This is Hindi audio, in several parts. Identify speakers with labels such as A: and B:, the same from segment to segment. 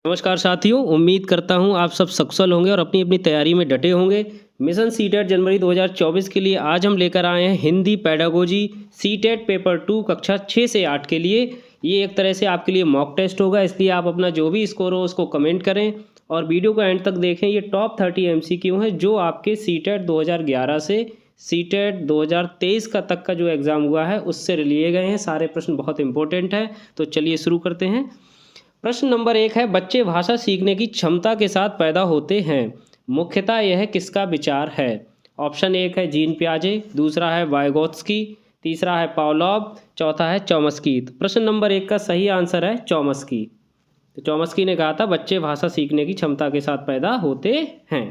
A: नमस्कार साथियों, उम्मीद करता हूँ आप सब सकुशल होंगे और अपनी अपनी तैयारी में डटे होंगे। मिशन सीटेट जनवरी 2024 के लिए आज हम लेकर आए हैं हिंदी पेडागोजी सीटेट पेपर 2 कक्षा 6 से 8 के लिए। ये एक तरह से आपके लिए मॉक टेस्ट होगा, इसलिए आप अपना जो भी स्कोर हो उसको कमेंट करें और वीडियो को एंड तक देखें। ये टॉप 30 MCQ हैं जो आपके सीटेट 2011 से सीटेट 2023 का तक का जो एग्ज़ाम हुआ है उससे लिए गए हैं। सारे प्रश्न बहुत इंपॉर्टेंट हैं, तो चलिए शुरू करते हैं। प्रश्न नंबर 1 है, बच्चे भाषा सीखने की क्षमता के साथ पैदा होते हैं, मुख्यतः यह किसका विचार है? ऑप्शन 1 है जीन पियाजे, दूसरा है वाइगोत्स्की, तीसरा है पावलोव, चौथा है चॉम्स्की। तो प्रश्न नंबर 1 का सही आंसर है चॉम्स्की। तो चॉम्स्की ने कहा था बच्चे भाषा सीखने की क्षमता के साथ पैदा होते हैं।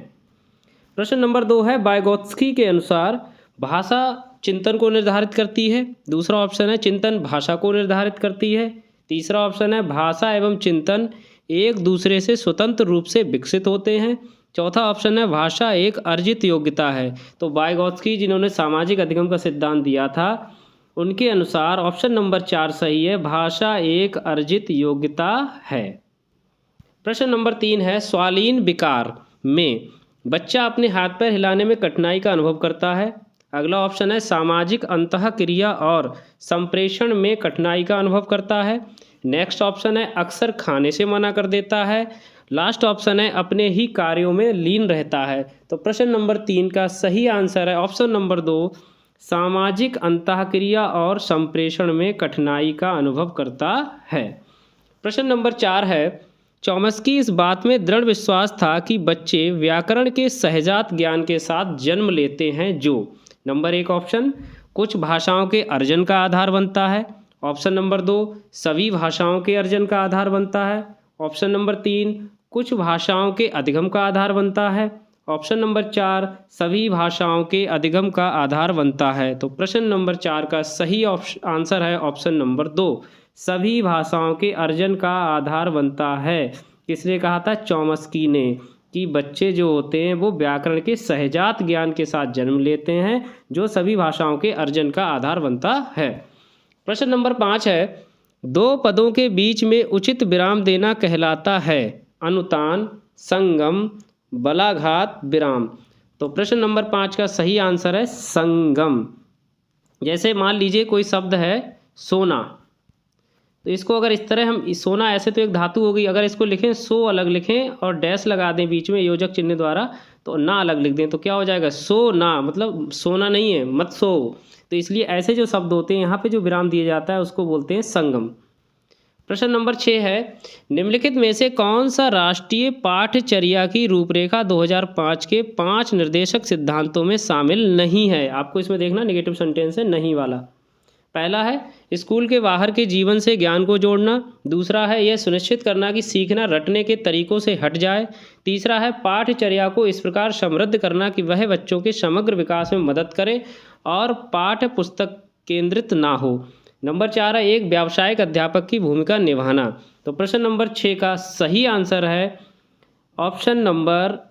A: प्रश्न नंबर 2 है, वाइगोत्स्की के अनुसार भाषा चिंतन को निर्धारित करती है। दूसरा ऑप्शन है चिंतन भाषा को निर्धारित करती है। तीसरा ऑप्शन है भाषा एवं चिंतन एक दूसरे से स्वतंत्र रूप से विकसित होते हैं। चौथा ऑप्शन है भाषा एक अर्जित योग्यता है। तो वाइगोत्स्की जिन्होंने सामाजिक अधिगम का सिद्धांत दिया था, उनके अनुसार ऑप्शन नंबर 4 सही है, भाषा एक अर्जित योग्यता है। प्रश्न नंबर 3 है, स्वालीन विकार में बच्चा अपने हाथ पैर हिलाने में कठिनाई का अनुभव करता है। अगला ऑप्शन है सामाजिक अंतःक्रिया और संप्रेषण में कठिनाई का अनुभव करता है। नेक्स्ट ऑप्शन है अक्सर खाने से मना कर देता है। लास्ट ऑप्शन है अपने ही कार्यों में लीन रहता है। तो प्रश्न नंबर 3 का सही आंसर है ऑप्शन नंबर 2, सामाजिक अंतःक्रिया और संप्रेषण में कठिनाई का अनुभव करता है। प्रश्न नंबर 4 है, चॉम्स्की इस बात में दृढ़ विश्वास था कि बच्चे व्याकरण के सहजात ज्ञान के साथ जन्म लेते हैं जो नंबर 1 ऑप्शन कुछ भाषाओं के अर्जन का आधार बनता है। ऑप्शन नंबर 2 सभी भाषाओं के अर्जन का आधार बनता है। ऑप्शन नंबर 3 कुछ भाषाओं के अधिगम का आधार बनता है। ऑप्शन नंबर 4 सभी भाषाओं के अधिगम का आधार बनता है। तो प्रश्न नंबर 4 का सही आंसर है ऑप्शन नंबर 2, सभी भाषाओं के अर्जन का आधार बनता है। किसने कहा था? चॉम्स्की ने, कि बच्चे जो होते हैं वो व्याकरण के सहजात ज्ञान के साथ जन्म लेते हैं जो सभी भाषाओं के अर्जन का आधार बनता है। प्रश्न नंबर 5 है, दो पदों के बीच में उचित विराम देना कहलाता है अनुतान, संगम, बलाघात, विराम। तो प्रश्न नंबर 5 का सही आंसर है संगम। जैसे मान लीजिए कोई शब्द है सोना, तो इसको अगर इस तरह हम सोना, ऐसे तो एक धातु होगी, अगर इसको लिखें सो अलग लिखें और डैश लगा दें बीच में योजक चिन्ह द्वारा, तो ना अलग लिख दें तो क्या हो जाएगा? सो ना, मतलब सोना नहीं है, मत सो। तो इसलिए ऐसे जो शब्द होते हैं यहाँ पे जो विराम दिया जाता है उसको बोलते हैं संगम। प्रश्न नंबर 6 है, निम्नलिखित में से कौन सा राष्ट्रीय पाठ्यचर्या की रूपरेखा 2005 के 5 निर्देशक सिद्धांतों में शामिल नहीं है? आपको इसमें देखना नेगेटिव सेंटेंस है नहीं वाला। पहला है स्कूल के बाहर के जीवन से ज्ञान को जोड़ना। दूसरा है यह सुनिश्चित करना कि सीखना रटने के तरीकों से हट जाए। तीसरा है पाठ्यचर्या को इस प्रकार समृद्ध करना कि वह बच्चों के समग्र विकास में मदद करे और पाठ्य पुस्तक केंद्रित ना हो। नंबर 4 है एक व्यावसायिक अध्यापक की भूमिका निभाना। तो प्रश्न नंबर 6 का सही आंसर है ऑप्शन नंबर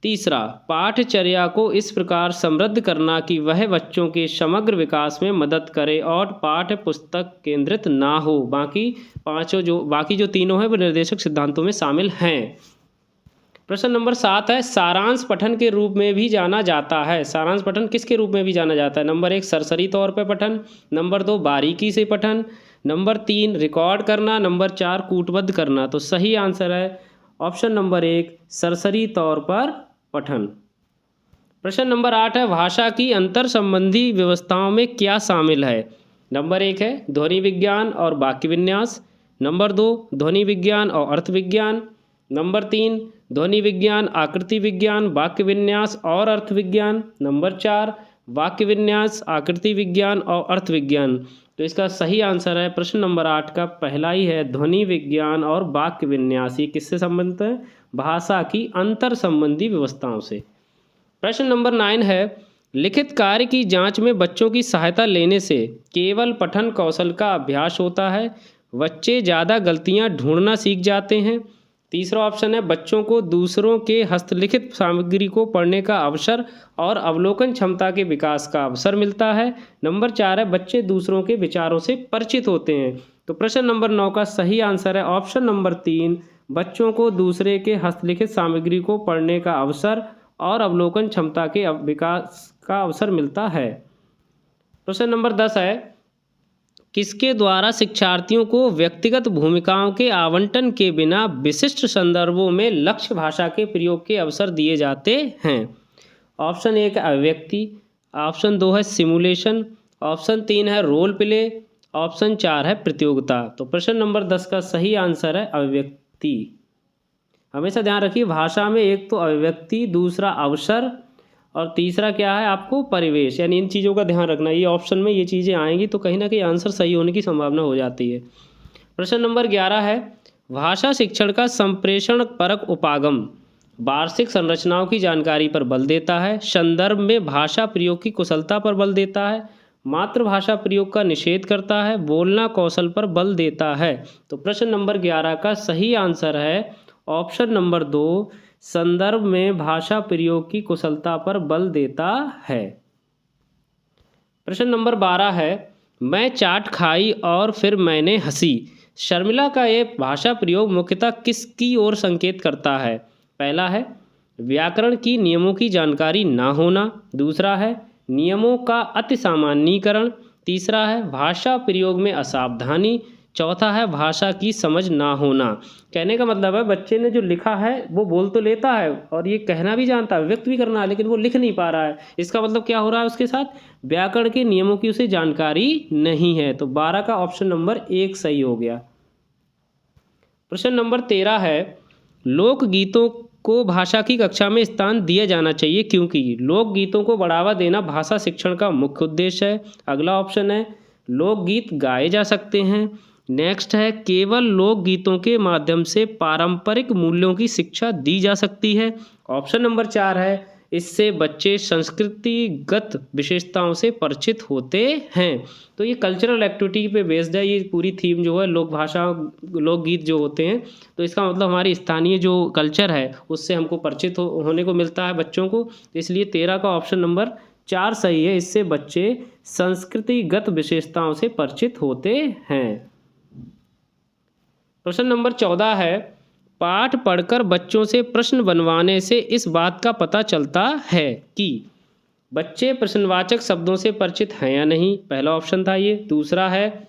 A: तीसरा, पाठ्यचर्या को इस प्रकार समृद्ध करना कि वह बच्चों के समग्र विकास में मदद करे और पाठ्य पुस्तक केंद्रित ना हो। बाकी जो तीनों हैं वो निर्देशक सिद्धांतों में शामिल हैं। प्रश्न नंबर 7 है, सारांश पठन के रूप में भी जाना जाता है। सारांश पठन किसके रूप में भी जाना जाता है? नंबर 1 सरसरी तौर पर पठन, नंबर 2 बारीकी से पठन, नंबर 3 रिकॉर्ड करना, नंबर 4 कूटबद्ध करना। तो सही आंसर है ऑप्शन नंबर 1 सरसरी तौर पर पठन। प्रश्न नंबर 8 है, भाषा की अंतर संबंधी व्यवस्थाओं में क्या शामिल है? नंबर 1 है ध्वनि विज्ञान और वाक्य विन्यास, नंबर 2 ध्वनि विज्ञान और अर्थ विज्ञान, नंबर 3 ध्वनि विज्ञान, आकृति विज्ञान, वाक्य विन्यास और अर्थ विज्ञान, नंबर 4 वाक्य विन्यास, आकृति विज्ञान और अर्थ विज्ञान। तो इसका सही आंसर है प्रश्न नंबर 8 का पहला ही है ध्वनि विज्ञान और वाक्य विन्यास। ये किससे संबंधित है? भाषा की अंतर संबंधी व्यवस्थाओं से। प्रश्न नंबर 9 है, लिखित कार्य की जांच में बच्चों की सहायता लेने से केवल पठन कौशल का अभ्यास होता है, बच्चे ज़्यादा गलतियां ढूंढना सीख जाते हैं। तीसरा ऑप्शन है बच्चों को दूसरों के हस्तलिखित सामग्री को पढ़ने का अवसर और अवलोकन क्षमता के विकास का अवसर मिलता है। नंबर 4 है बच्चे दूसरों के विचारों से परिचित होते हैं। तो प्रश्न नंबर 9 का सही आंसर है ऑप्शन नंबर 3 बच्चों को दूसरे के हस्तलिखित सामग्री को पढ़ने का अवसर और अवलोकन क्षमता के विकास का अवसर मिलता है। प्रश्न नंबर 10 है, किसके द्वारा शिक्षार्थियों को व्यक्तिगत भूमिकाओं के आवंटन के बिना विशिष्ट संदर्भों में लक्ष्य भाषा के प्रयोग के अवसर दिए जाते हैं? ऑप्शन 1 अभिव्यक्ति, ऑप्शन 2 है सिमुलेशन, ऑप्शन 3 है रोल प्ले, ऑप्शन 4 है प्रतियोगिता। तो प्रश्न नंबर 10 का सही आंसर है अभिव्यक्ति। हमेशा ध्यान रखिए, भाषा में एक तो अभिव्यक्ति, दूसरा अवसर और तीसरा क्या है आपको परिवेश, यानी इन चीज़ों का ध्यान रखना। ये ऑप्शन में ये चीज़ें आएंगी तो कहीं ना कहीं आंसर सही होने की संभावना हो जाती है। प्रश्न नंबर 11 है, भाषा शिक्षण का संप्रेषण परक उपागम वार्षिक संरचनाओं की जानकारी पर बल देता है, संदर्भ में भाषा प्रयोग की कुशलता पर बल देता है, मातृभाषा प्रयोग का निषेध करता है, बोलना कौशल पर बल देता है। तो प्रश्न नंबर 11 का सही आंसर है ऑप्शन नंबर 2, संदर्भ में भाषा प्रयोग की कुशलता पर बल देता है। प्रश्न नंबर 12 है, मैं चाट खाई और फिर मैंने हंसी शर्मिला का ये भाषा प्रयोग मुख्यतः किसकी ओर संकेत करता है? पहला है व्याकरण की नियमों की जानकारी ना होना, दूसरा है नियमों का अति सामान्यीकरण, तीसरा है भाषा प्रयोग में असावधानी, चौथा है भाषा की समझ ना होना। कहने का मतलब है बच्चे ने जो लिखा है वो बोल तो लेता है और ये कहना भी जानता है, व्यक्त भी करना है, लेकिन वो लिख नहीं पा रहा है। इसका मतलब क्या हो रहा है उसके साथ? व्याकरण के नियमों की उसे जानकारी नहीं है। तो 12 का ऑप्शन नंबर 1 सही हो गया। प्रश्न नंबर 13 है, लोकगीतों को भाषा की कक्षा में स्थान दिया जाना चाहिए क्योंकि लोकगीतों को बढ़ावा देना भाषा शिक्षण का मुख्य उद्देश्य है। अगला ऑप्शन है लोकगीत गाए जा सकते हैं। नेक्स्ट है केवल लोकगीतों के माध्यम से पारंपरिक मूल्यों की शिक्षा दी जा सकती है। ऑप्शन नंबर 4 है इससे बच्चे संस्कृतिगत विशेषताओं से परिचित होते हैं। तो ये कल्चरल एक्टिविटी पे बेस्ड है, ये पूरी थीम जो है लोक भाषा लोकगीत जो होते हैं, तो इसका मतलब हमारी स्थानीय जो कल्चर है उससे हमको परिचित होने को मिलता है बच्चों को। इसलिए 13 का ऑप्शन नंबर 4 सही है, इससे बच्चे संस्कृतिगत विशेषताओं से परिचित होते हैं। प्रश्न नंबर 14 है, पाठ पढ़कर बच्चों से प्रश्न बनवाने से इस बात का पता चलता है कि बच्चे प्रश्नवाचक शब्दों से परिचित हैं या नहीं। पहला ऑप्शन था ये। दूसरा है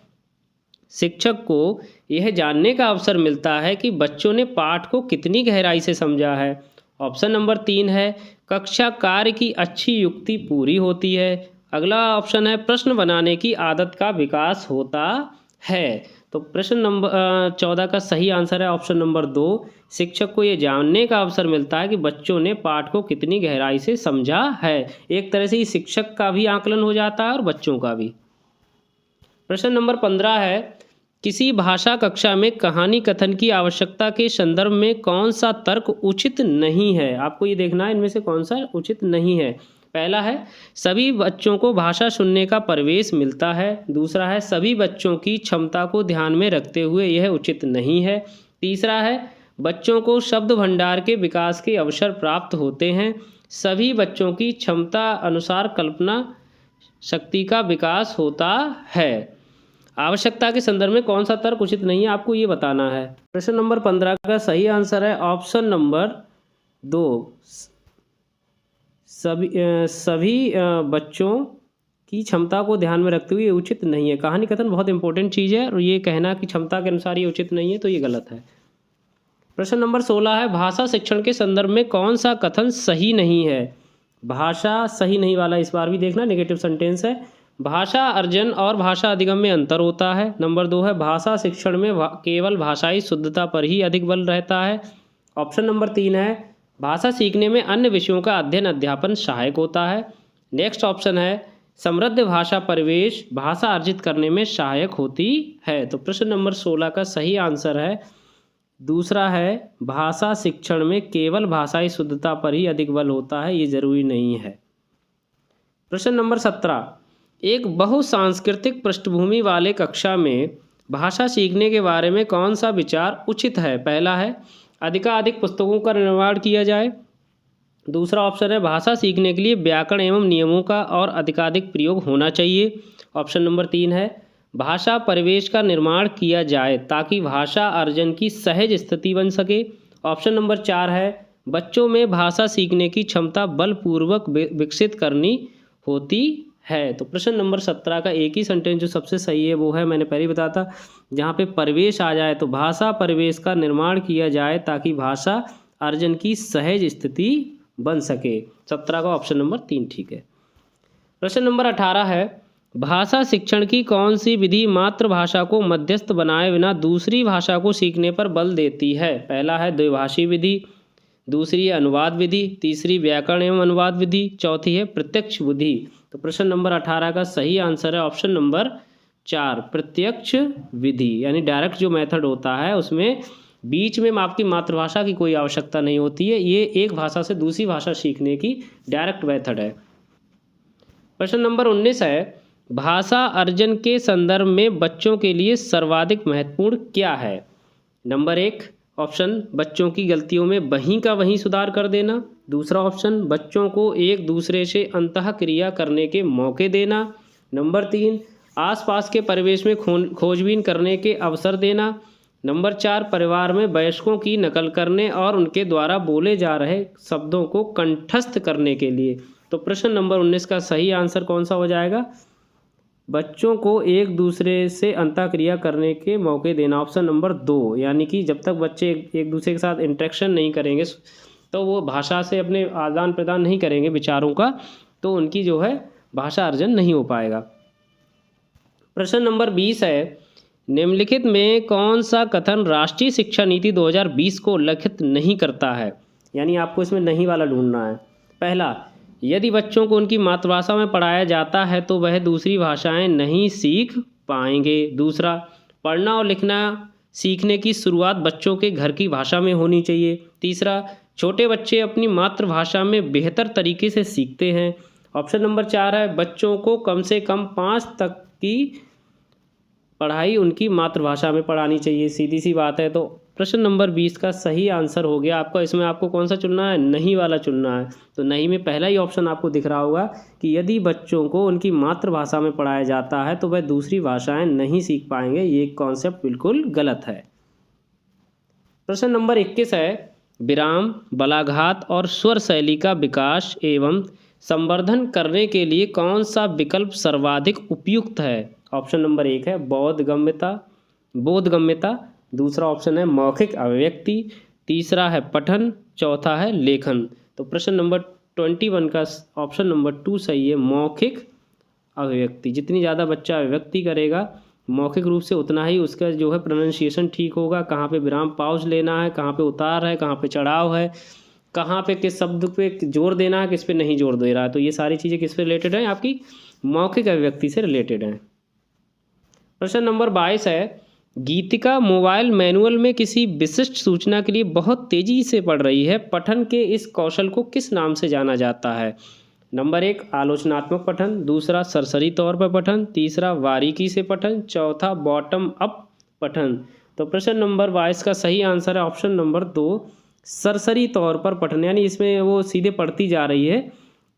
A: शिक्षक को यह जानने का अवसर मिलता है कि बच्चों ने पाठ को कितनी गहराई से समझा है। ऑप्शन नंबर 3 है कक्षा कार्य की अच्छी युक्ति पूरी होती है। अगला ऑप्शन है प्रश्न बनाने की आदत का विकास होता है। तो प्रश्न नंबर 14 का सही आंसर है ऑप्शन नंबर 2, शिक्षक को ये जानने का अवसर मिलता है कि बच्चों ने पाठ को कितनी गहराई से समझा है। एक तरह से ही शिक्षक का भी आकलन हो जाता है और बच्चों का भी। प्रश्न नंबर 15 है, किसी भाषा कक्षा में कहानी कथन की आवश्यकता के संदर्भ में कौन सा तर्क उचित नहीं है? आपको ये देखना है इनमें से कौन सा उचित नहीं है। पहला है सभी बच्चों को भाषा सुनने का परिवेश मिलता है। दूसरा है सभी बच्चों की क्षमता को ध्यान में रखते हुए यह उचित नहीं है। तीसरा है बच्चों को शब्द भंडार के विकास के अवसर प्राप्त होते हैं। सभी बच्चों की क्षमता अनुसार कल्पना शक्ति का विकास होता है। आवश्यकता के संदर्भ में कौन सा तर्क उचित नहीं है आपको ये बताना है। प्रश्न नंबर 15 का सही आंसर है ऑप्शन नंबर 2, सभी बच्चों की क्षमता को ध्यान में रखते हुए ये उचित नहीं है। कहानी कथन बहुत इंपॉर्टेंट चीज़ है और ये कहना कि क्षमता के अनुसार ये उचित नहीं है तो ये गलत है। प्रश्न नंबर 16 है, भाषा शिक्षण के संदर्भ में कौन सा कथन सही नहीं है? भाषा सही नहीं वाला इस बार भी देखना, नेगेटिव सेंटेंस है। भाषा अर्जन और भाषा अधिगम में अंतर होता है। नंबर 2 है भाषा शिक्षण में केवल भाषाई शुद्धता पर ही अधिक बल रहता है। ऑप्शन नंबर 3 है भाषा सीखने में अन्य विषयों का अध्ययन अध्यापन सहायक होता है। नेक्स्ट ऑप्शन है समृद्ध भाषा परिवेश भाषा अर्जित करने में सहायक होती है। तो प्रश्न नंबर 16 का सही आंसर है दूसरा है भाषा शिक्षण में केवल भाषाई शुद्धता पर ही अधिक बल होता है, ये जरूरी नहीं है। प्रश्न नंबर 17, एक बहुसांस्कृतिक पृष्ठभूमि वाले कक्षा में भाषा सीखने के बारे में कौन सा विचार उचित है? पहला है अधिकाधिक पुस्तकों का निर्माण किया जाए। दूसरा ऑप्शन है भाषा सीखने के लिए व्याकरण एवं नियमों का और अधिकाधिक प्रयोग होना चाहिए। ऑप्शन नंबर 3 है भाषा परिवेश का निर्माण किया जाए ताकि भाषा अर्जन की सहज स्थिति बन सके। ऑप्शन नंबर 4 है बच्चों में भाषा सीखने की क्षमता बलपूर्वक विकसित करनी होती है। तो प्रश्न नंबर 17 का एक ही सेंटेंस जो सबसे सही है वो है, मैंने पहले ही बताया था, जहाँ पे परिवेश आ जाए तो भाषा परिवेश का निर्माण किया जाए ताकि भाषा अर्जन की सहज स्थिति बन सके। 17 का ऑप्शन नंबर 3 ठीक है। प्रश्न नंबर 18 है भाषा शिक्षण की कौन सी विधि मातृभाषा को मध्यस्थ बनाए बिना दूसरी भाषा को सीखने पर बल देती है। पहला है द्विभाषी विधि, दूसरी है अनुवाद विधि, तीसरी व्याकरण एवं अनुवाद विधि, चौथी है प्रत्यक्ष विधि। तो प्रश्न नंबर 18 का सही आंसर है ऑप्शन नंबर 4 प्रत्यक्ष विधि, यानी डायरेक्ट जो मेथड होता है उसमें बीच में आपकी मातृभाषा की कोई आवश्यकता नहीं होती है, ये एक भाषा से दूसरी भाषा सीखने की डायरेक्ट मेथड है। प्रश्न नंबर 19 है भाषा अर्जन के संदर्भ में बच्चों के लिए सर्वाधिक महत्वपूर्ण क्या है। नंबर 1 ऑप्शन बच्चों की गलतियों में वहीं का वहीं सुधार कर देना। दूसरा ऑप्शन बच्चों को एक दूसरे से अंतःक्रिया करने के मौके देना। नंबर 3 आसपास के परिवेश में खोजबीन करने के अवसर देना। नंबर 4 परिवार में वयस्कों की नकल करने और उनके द्वारा बोले जा रहे शब्दों को कंठस्थ करने के लिए। तो प्रश्न नंबर 19 का सही आंसर कौन सा हो जाएगा, बच्चों को एक दूसरे से अंतःक्रिया करने के मौके देना, ऑप्शन नंबर 2। यानी कि जब तक बच्चे एक दूसरे के साथ इंटरेक्शन नहीं करेंगे तो वो भाषा से अपने आदान प्रदान नहीं करेंगे विचारों का, तो उनकी जो है भाषा अर्जन नहीं हो पाएगा। प्रश्न नंबर 20 है निम्नलिखित में कौन सा कथन राष्ट्रीय शिक्षा नीति 2020 को उल्लेखित नहीं करता है। यानी आपको इसमें नहीं वाला ढूंढना है। पहला, यदि बच्चों को उनकी मातृभाषा में पढ़ाया जाता है तो वह दूसरी भाषाएं नहीं सीख पाएंगे। दूसरा, पढ़ना और लिखना सीखने की शुरुआत बच्चों के घर की भाषा में होनी चाहिए। तीसरा, छोटे बच्चे अपनी मातृभाषा में बेहतर तरीके से सीखते हैं। ऑप्शन नंबर 4 है बच्चों को कम से कम 5 तक की पढ़ाई उनकी मातृभाषा में पढ़ानी चाहिए। सीधी सी बात है। तो प्रश्न नंबर 20 का सही आंसर हो गया आपका। इसमें आपको कौन सा चुनना है, नहीं वाला चुनना है। तो नहीं में पहला ही ऑप्शन आपको दिख रहा होगा कि यदि बच्चों को उनकी मातृभाषा में पढ़ाया जाता है तो वह दूसरी भाषाएं नहीं सीख पाएंगे। ये कॉन्सेप्ट बिल्कुल गलत है। प्रश्न नंबर 21 है विराम, बलाघात और स्वर शैली का विकास एवं संवर्धन करने के लिए कौन सा विकल्प सर्वाधिक उपयुक्त है। ऑप्शन नंबर 1 है बोधगम्यता, दूसरा ऑप्शन है मौखिक अभिव्यक्ति, तीसरा है पठन, चौथा है लेखन। तो प्रश्न नंबर 21 का ऑप्शन नंबर 2 सही है, मौखिक अभिव्यक्ति। जितनी ज़्यादा बच्चा अभिव्यक्ति करेगा मौखिक रूप से उतना ही उसका जो है प्रोनाउंसिएशन ठीक होगा। कहाँ पे विराम पाउज लेना है, कहाँ पे उतार है, कहाँ पे चढ़ाव है, कहाँ पे किस शब्द पे जोर देना है, किस पे नहीं जोर दे रहा है। तो ये सारी चीज़ें किस पे रिलेटेड हैं, आपकी मौखिक अभिव्यक्ति से रिलेटेड हैं। प्रश्न नंबर 22 है गीतिका मोबाइल मैनुअल में किसी विशिष्ट सूचना के लिए बहुत तेजी से पढ़ रही है। पठन के इस कौशल को किस नाम से जाना जाता है। नंबर 1 आलोचनात्मक पठन, दूसरा सरसरी तौर पर पठन, तीसरा बारीकी से पठन, चौथा बॉटम अप पठन। तो प्रश्न नंबर 22 का सही आंसर है ऑप्शन नंबर 2 सरसरी तौर पर पठन। यानी इसमें वो सीधे पढ़ती जा रही है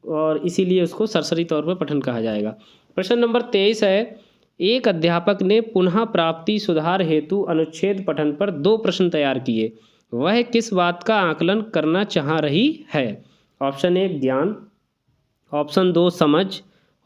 A: और इसीलिए उसको सरसरी तौर पर पठन कहा जाएगा। प्रश्न नंबर 23 है एक अध्यापक ने पुनः प्राप्ति सुधार हेतु अनुच्छेद पठन पर 2 प्रश्न तैयार किए, वह किस बात का आकलन करना चाह रही है। ऑप्शन 1 ज्ञान, ऑप्शन 2 समझ,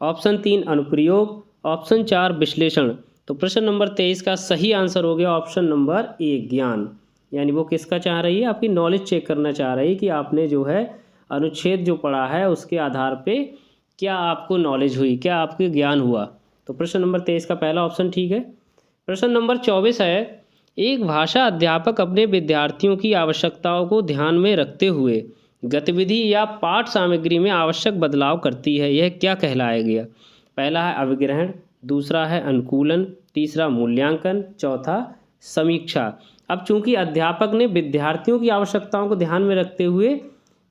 A: ऑप्शन 3 अनुप्रयोग, ऑप्शन 4 विश्लेषण। तो प्रश्न नंबर 23 का सही आंसर हो गया ऑप्शन नंबर 1 ज्ञान। यानी वो किसका चाह रही है, आपकी नॉलेज चेक करना चाह रही है कि आपने जो है अनुच्छेद जो पढ़ा है उसके आधार पे क्या आपको नॉलेज हुई, क्या आपको ज्ञान हुआ। तो प्रश्न नंबर 23 का पहला ऑप्शन ठीक है। प्रश्न नंबर 24 है एक भाषा अध्यापक अपने विद्यार्थियों की आवश्यकताओं को ध्यान में रखते हुए गतिविधि या पाठ सामग्री में आवश्यक बदलाव करती है, यह क्या कहलाएगा। पहला है अभिग्रहण, दूसरा है अनुकूलन, तीसरा मूल्यांकन, चौथा समीक्षा। अब चूंकि अध्यापक ने विद्यार्थियों की आवश्यकताओं को ध्यान में रखते हुए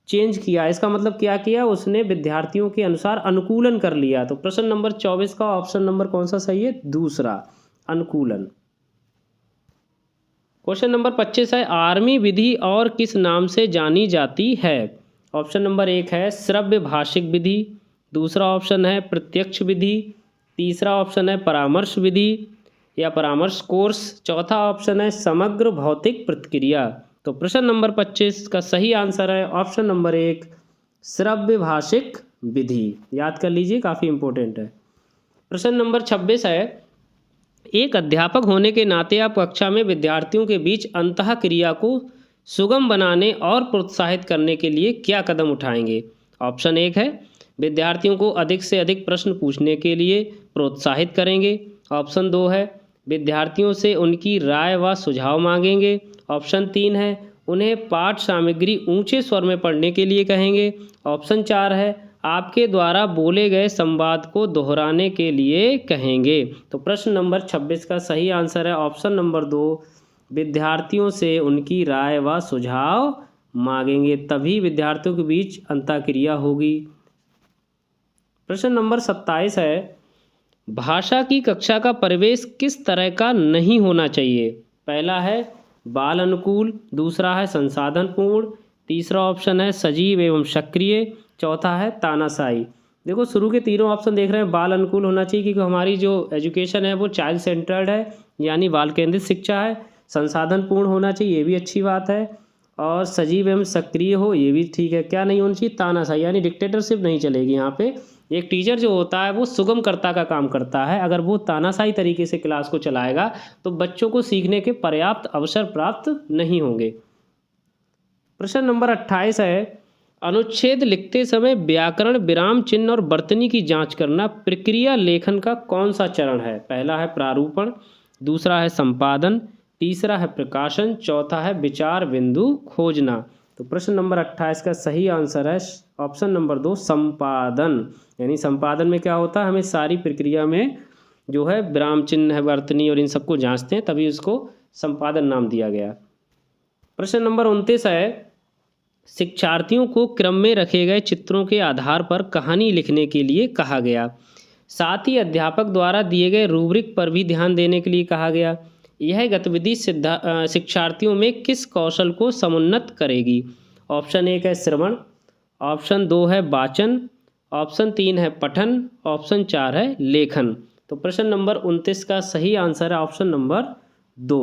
A: चेंज किया, इसका मतलब क्या किया, उसने विद्यार्थियों के अनुसार अनुकूलन कर लिया। तो प्रश्न नंबर 24 का ऑप्शन नंबर कौन सा सही है, दूसरा अनुकूलन। क्वेश्चन नंबर 25 है आर्मी विधि और किस नाम से जानी जाती है। ऑप्शन नंबर 1 है श्रव्य भाषिक विधि, दूसरा ऑप्शन है प्रत्यक्ष विधि, तीसरा ऑप्शन है परामर्श विधि या परामर्श कोर्स। चौथा ऑप्शन है समग्र भौतिक प्रतिक्रिया। तो प्रश्न नंबर 25 का सही आंसर है ऑप्शन नंबर 1 श्रव्य भाषिक विधि। याद कर लीजिए, काफ़ी इंपॉर्टेंट है। प्रश्न नंबर 26 है एक अध्यापक होने के नाते आप कक्षा में विद्यार्थियों के बीच अंतःक्रिया को सुगम बनाने और प्रोत्साहित करने के लिए क्या कदम उठाएंगे। ऑप्शन 1 है विद्यार्थियों को अधिक से अधिक प्रश्न पूछने के लिए प्रोत्साहित करेंगे। ऑप्शन 2 है विद्यार्थियों से उनकी राय व सुझाव मांगेंगे। ऑप्शन 3 है उन्हें पाठ सामग्री ऊंचे स्वर में पढ़ने के लिए कहेंगे। ऑप्शन 4 है आपके द्वारा बोले गए संवाद को दोहराने के लिए कहेंगे। तो प्रश्न नंबर 26 का सही आंसर है ऑप्शन नंबर 2 विद्यार्थियों से उनकी राय व सुझाव मांगेंगे, तभी विद्यार्थियों के बीच अंतःक्रिया होगी। प्रश्न नंबर 27 है भाषा की कक्षा का परिवेश किस तरह का नहीं होना चाहिए। पहला है बाल अनुकूल, दूसरा है संसाधन पूर्ण, तीसरा ऑप्शन है सजीव एवं सक्रिय, चौथा है तानाशाही। देखो शुरू के तीनों ऑप्शन देख रहे हैं बाल अनुकूल होना चाहिए क्योंकि हमारी जो एजुकेशन है वो चाइल्ड सेंटर्ड है, यानी बाल केंद्रित शिक्षा है। संसाधन पूर्ण होना चाहिए, ये भी अच्छी बात है। और सजीव एवं सक्रिय हो, ये भी ठीक है। क्या नहीं होना चाहिए, तानाशाही, यानी डिक्टेटरशिप नहीं चलेगी यहाँ पे। एक टीचर जो होता है वो सुगमकर्ता का काम करता है, अगर वो तानाशाही तरीके से क्लास को चलाएगा तो बच्चों को सीखने के पर्याप्त अवसर प्राप्त नहीं होंगे। प्रश्न नंबर 28 है अनुच्छेद लिखते समय व्याकरण, विराम चिन्ह और वर्तनी की जांच करना प्रक्रिया लेखन का कौन सा चरण है। पहला है प्रारूपण, दूसरा है संपादन, तीसरा है प्रकाशन, चौथा है विचार बिंदु खोजना। तो प्रश्न नंबर 28 का सही आंसर है ऑप्शन नंबर 2 संपादन। यानी संपादन में क्या होता है, हमें सारी प्रक्रिया में जो है विराम चिन्ह है, वर्तनी और इन सबको जांचते हैं, तभी उसको संपादन नाम दिया गया। प्रश्न नंबर 29 है शिक्षार्थियों को क्रम में रखे गए चित्रों के आधार पर कहानी लिखने के लिए कहा गया। साथ ही अध्यापक द्वारा दिए गए रूब्रिक पर भी ध्यान देने के लिए कहा गया। यह गतिविधि शिक्षार्थियों में किस कौशल को समुन्नत करेगी। ऑप्शन 1 है श्रवण, ऑप्शन 2 है वाचन, ऑप्शन 3 है पठन, ऑप्शन 4 है लेखन। तो प्रश्न नंबर 29 का सही आंसर है ऑप्शन नंबर 2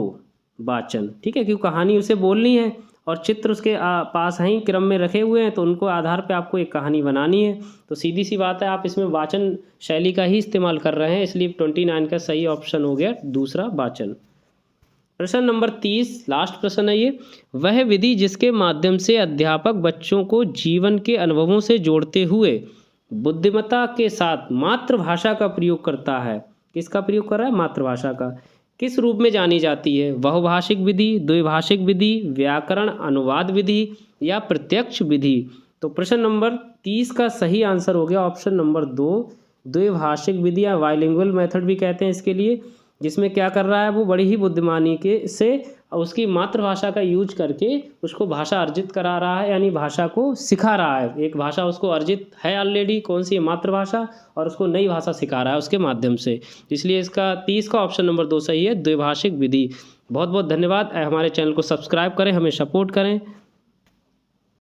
A: वाचन। ठीक है, क्योंकि कहानी उसे बोलनी है और चित्र उसके पास हैं क्रम में रखे हुए हैं, तो उनको आधार पे आपको एक कहानी बनानी है। तो सीधी सी बात है, आप इसमें वाचन शैली का ही इस्तेमाल कर रहे हैं, इसलिए 29 का सही ऑप्शन हो गया दूसरा वाचन। प्रश्न नंबर 30 लास्ट प्रश्न है ये, वह विधि जिसके माध्यम से अध्यापक बच्चों को जीवन के अनुभवों से जोड़ते हुए बुद्धिमत्ता के साथ मातृभाषा का प्रयोग करता है। किसका प्रयोग कर रहा है, मातृभाषा का, किस रूप में जानी जाती है। बहुभाषिक विधि, द्विभाषिक विधि, व्याकरण अनुवाद विधि या प्रत्यक्ष विधि। तो प्रश्न नंबर 30 का सही आंसर हो गया ऑप्शन नंबर 2 द्विभाषिक विधि या बाइलिंगुअल मेथड भी कहते हैं इसके लिए, जिसमें क्या कर रहा है वो बड़ी ही बुद्धिमानी के से उसकी मातृभाषा का यूज करके उसको भाषा अर्जित करा रहा है, यानी भाषा को सिखा रहा है। एक भाषा उसको अर्जित है ऑलरेडी, कौन सी है, मातृभाषा, और उसको नई भाषा सिखा रहा है उसके माध्यम से। इसलिए इसका 30 का ऑप्शन नंबर 2 सही है, द्विभाषिक विधि। बहुत बहुत धन्यवाद। हमारे चैनल को सब्सक्राइब करें, हमें सपोर्ट करें।